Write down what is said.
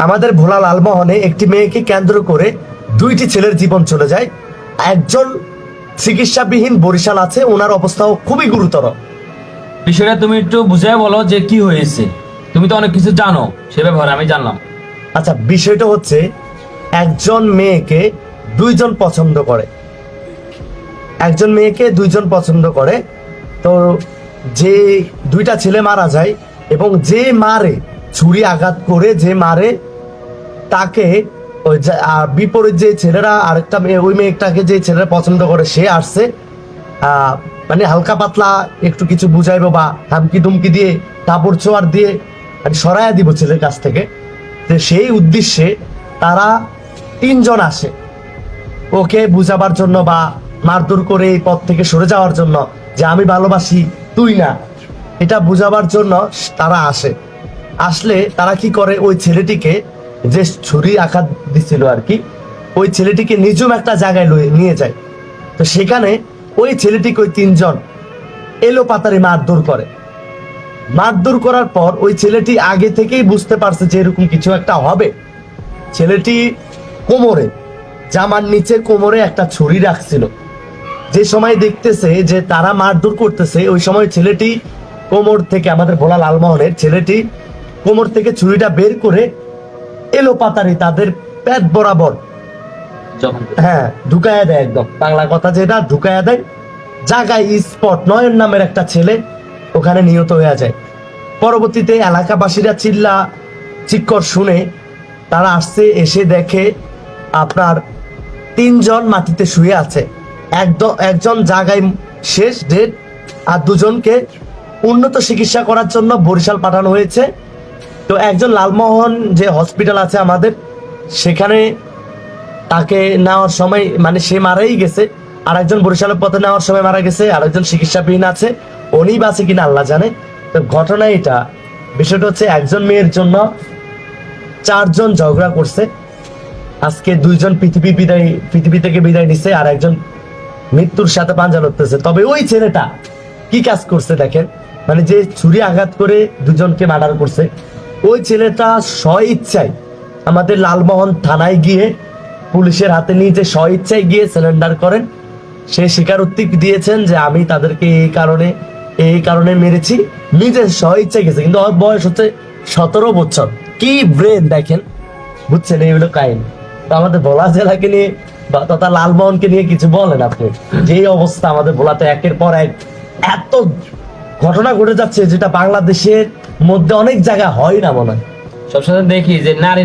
আমাদের ভোলা লালমোহনে একটি মেয়েকে কেন্দ্র করে দুইটি ছেলের জীবন চলে যায়। একজন চিকিৎসাবিহীন বরিশাল আছে, ওনার অবস্থাও খুবই গুরুতর। বিষয়টা তুমি একটু বুঝাই বলো যে কি হয়েছে। তুমি তো অনেক কিছু জানো, সে ব্যাপারে আমি জানলাম। আচ্ছা, বিষয়টা হচ্ছে একজন মেয়েকে দুইজন পছন্দ করে, একজন মেয়েকে দুইজন পছন্দ করে। তো যে দুইটা ছেলে মারা যায় এবং যে মারে, ছুরি আঘাত করে যে মারে, তাকে ওই বিপরীত যে ছেলেরা আরেকটা মেয়ে, ওই মেয়েটাকে যে ছেলেরা পছন্দ করে সে আসছে মানে হালকা পাতলা একটু কিছু বুঝাইবো বা হামকি দুমকি দিয়ে কাপড় চোয়ার দিয়ে মানে সরাইয়া দিব ছেলের কাছ থেকে। যে সেই উদ্দেশ্যে তারা তিনজন আসে ওকে বুঝাবার জন্য বা মারধর করে এই পথ থেকে সরে যাওয়ার জন্য, যে আমি ভালোবাসি তুই না, এটা বুঝাবার জন্য তারা আসে। আসলে তারা কি করে, ওই ছেলেটিকে যে ছুরি আঘাত দিছিল আর কি, ওই ছেলেটিকে নিজম একটা জায়গায় নিয়ে যায়। তো সেখানে ওই ছেলেটিকে ওই তিনজন এলো পাতারি মারধর করে। মারধর করার পর ওই ছেলেটি আগে থেকেই বুঝতে পারছে যে এরকম কিছু একটা হবে। ছেলেটি কোমরে, জামার নিচে কোমরে একটা ছুরি রাখছিল। যে সময় দেখতেছে যে তারা মারধর করতেছে, ওই সময় ছেলেটি কোমর থেকে, আমাদের ভোলা লালমোহনের ছেলেটি কোমর থেকে ছুরিটা বের করে এলো পাতারি তাদের পেট বরাবর ঢুকাইয়া দেয়। একদম বাংলা কথা যেটা, ঢুকাইয়া দেয় জায়গায়। স্পট নয়ন নামের একটা ছেলে ওখানে নিহত হয়ে যায়। পরবর্তীতে এলাকাবাসীরা চিল্লা চিৎকার শুনে তারা আসছে, এসে দেখে আপনার তিনজন মাটিতে শুয়ে আছে। একজন জায়গায় শেষ ডেট, আর দুজনকে উন্নত চিকিৎসা করার জন্য বরিশাল পাঠানো হয়েছে। তো একজন লালমোহন যে হসপিটাল আছে আমাদের, সেখানে তাকে নেওয়ার সময় মানে সে মারাই গেছে। আর একজন বরিশালের পথে নেওয়ার সময় মারা গেছে। আর একজন চিকিৎসাবিহীন আছে, উনি বাঁচে কিনা আল্লাহ জানে। তো ঘটনা এটা, বিষয়টা হচ্ছে একজন মেয়ের জন্য চারজন ঝগড়া করছে। আজকে দুইজন পৃথিবী থেকে বিদায় নিছে, আর একজন মৃত্যুর সাথে পাঞ্জা লড়তেছে। তবে ওই ছেলেটা কি কাজ করছে দেখেন, মানে যে ছুরি আঘাত করে দুজনকে মার্ডার করছে, ওই ছেলেটা স্বইচ্ছায় আমাদের লালমোহন থানায় গিয়ে পুলিশের হাতে নিজে স্বইচ্ছায় গিয়ে সিলিন্ডার করেন। সে স্বীকারোক্তি দিয়েছেন যে আমি তাদেরকে এই কারণে মেরেছি, নিজে স্বইচ্ছায় গেছে। কিন্তু ওর বয়স হচ্ছে 17 বছর। কি ব্রেন দেখেন, বুঝছেন? এই হলো কাহিনী। তো আমাদের ভোলা জেলাকে নিয়ে বা তথা লালমোহনকে নিয়ে কিছু বলেন আপনি, যে অবস্থা আমাদের ভোলাতে একের পর এক এত ঘটনা ঘটে যাচ্ছে, যেটা বাংলাদেশের মধ্যে অনেক জায়গায় হয় না মনে হয়। সবসময় দেখি যে নারী